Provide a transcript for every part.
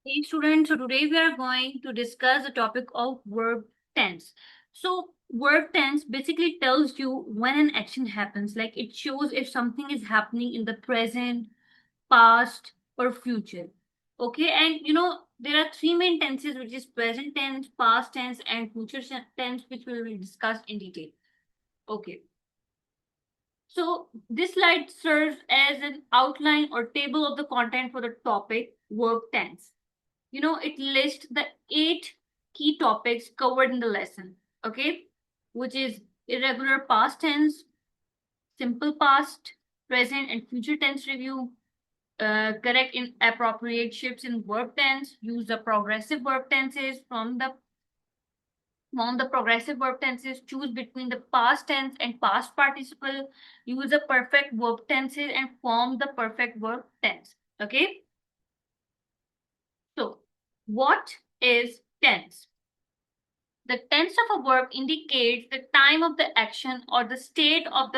Hey students, so today we are going to discuss the topic of verb tense. So verb tense basically tells you when an action happens, like it shows if something is happening in the present, past, or future. Okay, and there are three main tenses, which is present tense, past tense, and future tense, which we will discuss in detail. Okay. So this slide serves as an outline or table of the content for the topic verb tense. It lists the 8 key topics covered in the lesson, okay, which is irregular past tense, simple past, present and future tense review, correct in appropriate shifts in verb tense, use the progressive verb tenses. From the progressive verb tenses, choose between the past tense and past participle, use the perfect verb tenses and form the perfect verb tense, okay. So what is tense? The tense of a verb indicates the time of the action or the state of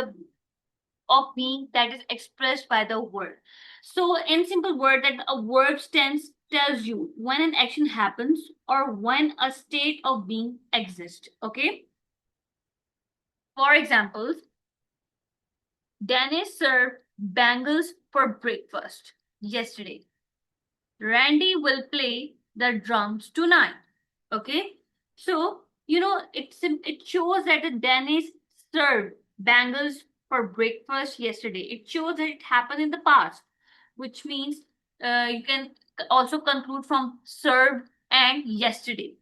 being that is expressed by the word. So, in simple word, that a verb's tense tells you when an action happens or when a state of being exists. Okay. For example, Dennis served bangles for breakfast yesterday. Randy will play the drums tonight. Okay. So, it shows that the Dennis served bangles for breakfast yesterday. It shows that it happened in the past, which means you can also conclude from served and yesterday.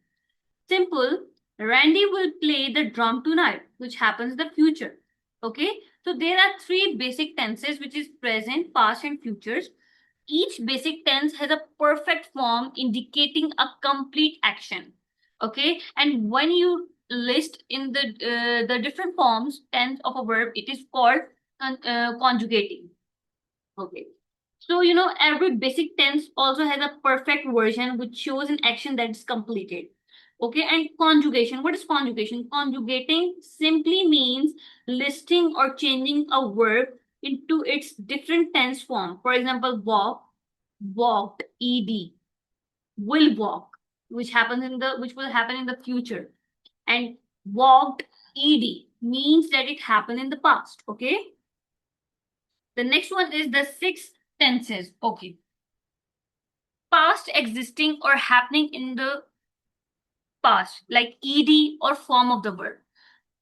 Simple, Randy will play the drum tonight, which happens in the future. Okay, so there are three basic tenses, which is present, past, and futures. Each basic tense has a perfect form indicating a complete action. Okay, and when you list in the different forms tense of a verb, it is called conjugating. Okay. So, every basic tense also has a perfect version which shows an action that is completed. Okay, and conjugation. What is conjugation? Conjugating simply means listing or changing a verb into its different tense form. For example, walk, walked, ed, will walk, which will happen in the future. And walked, ed means that it happened in the past. Okay. The next one is the six tenses. Okay. Past existing or happening in the past, like ed or form of the verb.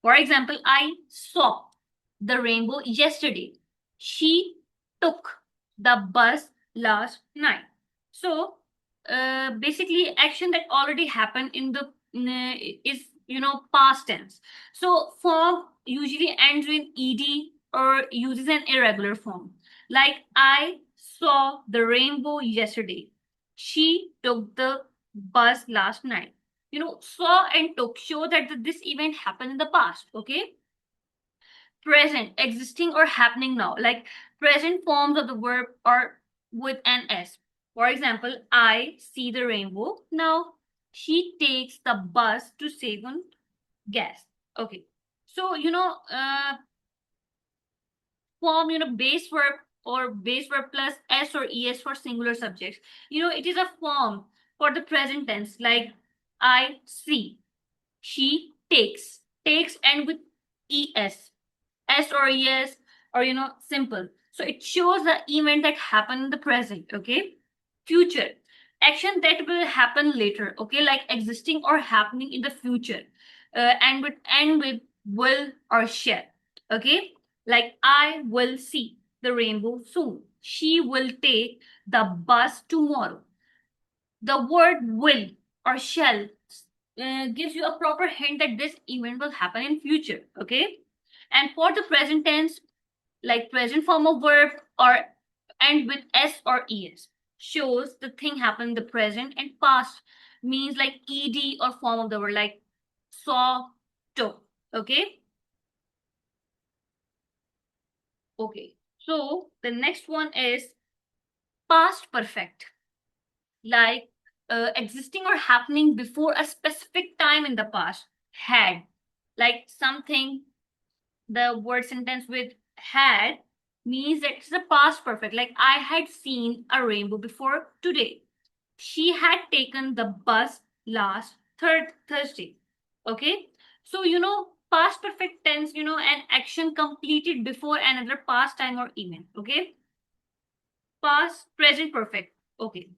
For example, I saw the rainbow yesterday. She took the bus last night. So, basically, action that already happened in the is past tense. So, form usually ends with ed or uses an irregular form. Like I saw the rainbow yesterday. She took the bus last night. Saw and took show that this event happened in the past. Okay. Present, existing or happening now. Like present forms of the verb are with an s. For example, I see the rainbow now. She takes the bus to save on gas. Okay. So form base verb or base verb plus s or es for singular subjects. It is a form for the present tense, like I see, she takes and with es, s or es, or simple. So it shows the event that happened in the present. Okay. Future, action that will happen later. Okay, like existing or happening in the future. And with will or shall. Okay, like I will see the rainbow soon. She will take the bus tomorrow. The word will or shall gives you a proper hint that this event will happen in future. Okay. And for the present tense, like present form of verb or end with s or es, shows the thing happened in the present. And past means like ed or form of the word, like saw, took. Okay. Okay, so the next one is past perfect, like existing or happening before a specific time in the past. Had, like something, the word sentence with had means that it's a past perfect, like I had seen a rainbow before today. She had taken the bus last Thursday. Okay. So, past perfect tense, an action completed before another past time or event. Okay. Past, present perfect. Okay.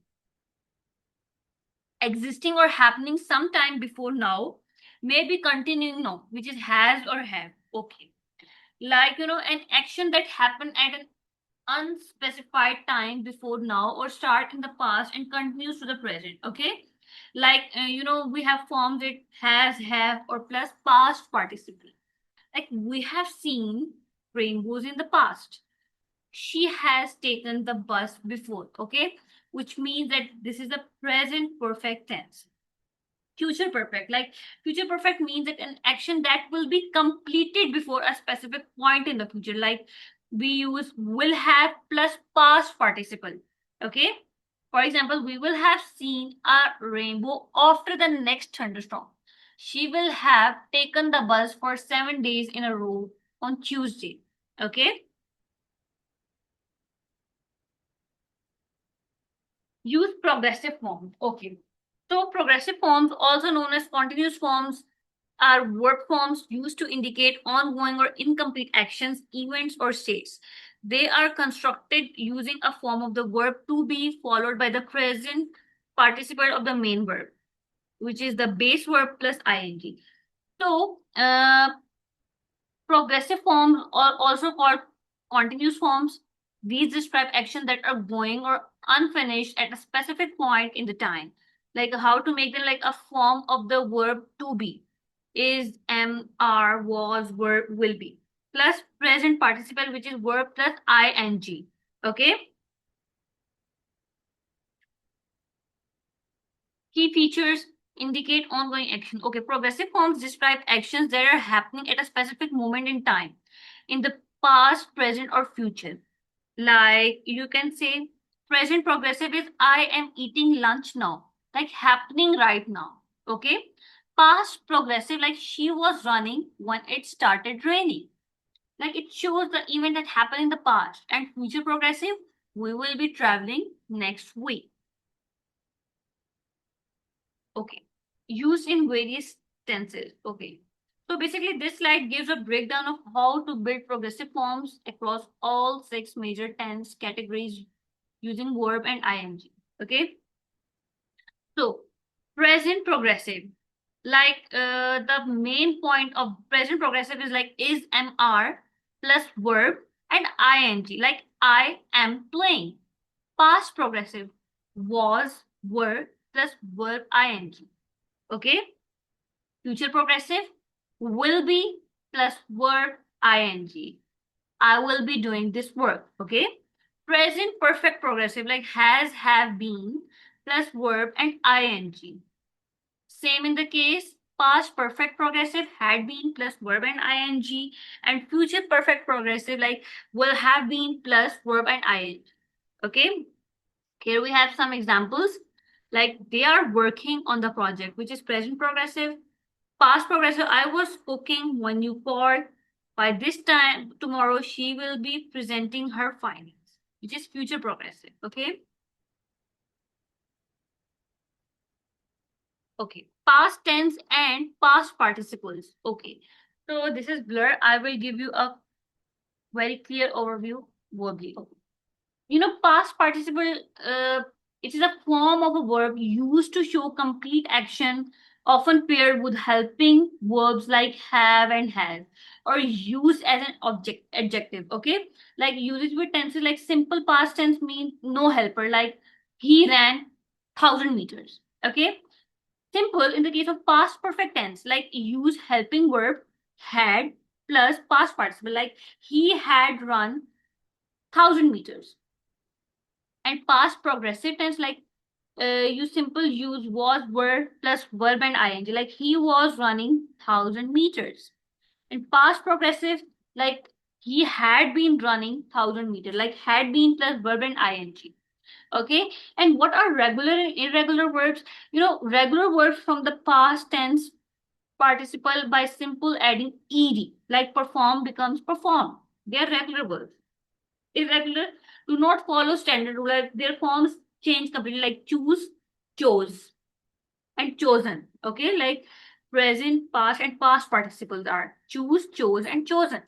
Existing or happening sometime before now, maybe continuing now, which is has or have. Okay. Like, an action that happened at an unspecified time before now or start in the past and continues to the present. Okay. Like, we have formed it has, have, or plus past participle. Like, we have seen rainbows in the past. She has taken the bus before. Okay. Which means that this is the present perfect tense. Future perfect, like future perfect means that an action that will be completed before a specific point in the future. Like, we use will have plus past participle. Okay. For example, we will have seen a rainbow after the next thunderstorm. She will have taken the bus for 7 days in a row on Tuesday. Okay. Use progressive forms. Okay. So progressive forms, also known as continuous forms, are verb forms used to indicate ongoing or incomplete actions, events, or states. They are constructed using a form of the verb to be followed by the present participle of the main verb, which is the base verb plus ing. So, progressive forms are also called continuous forms. These describe actions that are going or unfinished at a specific point in the time. Like how to make them like a form of the verb to be is, am, are, was, were, will be. Plus present participle, which is verb plus ing. Okay. Key features indicate ongoing action. Okay, progressive forms describe actions that are happening at a specific moment in time, in the past, present, or future. Like you can say, present progressive is I am eating lunch now, like happening right now. Okay. Past progressive, like she was running when it started raining. Like it shows the event that happened in the past. And future progressive, we will be traveling next week. Okay. Used in various tenses. Okay. So basically, this slide gives a breakdown of how to build progressive forms across all 6 major tense categories using verb and ing. Okay. So present progressive, like the main point of present progressive is like is, am, are plus verb and ing, like I am playing. Past progressive, was, were plus verb ing. Okay. Future progressive, will be plus verb ing. I will be doing this work. Okay. Present perfect progressive, like has, have been plus verb and ing. Same in the case past perfect progressive, had been plus verb and ing, and future perfect progressive, like will have been plus verb and ing. Okay. Here we have some examples. Like they are working on the project, which is present progressive. Past progressive, I was cooking when you called. By this time tomorrow, she will be presenting her findings, which is future progressive. Okay. Okay. Past tense and past participles. Okay. So this is blur. I will give you a very clear overview verbally. Okay. Past participle, it is a form of a verb used to show complete action, often paired with helping verbs like have and has, or used as an object adjective. Okay, like usage with tenses like simple past tense means no helper, like he ran 1,000 meters. Okay, simple in the case of past perfect tense, like use helping verb had plus past participle, like he had run 1,000 meters. And past progressive tense, like you simple use was, were plus verb and ing, like he was running 1,000 meters. And past progressive, like he had been running 1,000 meters, like had been plus verb and ing. Okay. And what are regular and irregular verbs? Regular verbs from the past tense participle by simple adding ed, like perform becomes perform. They are regular verbs. Irregular do not follow standard rule, like their forms change completely, like choose chose and chosen. Okay, like present, past, and past participles are choose, chose, and chosen.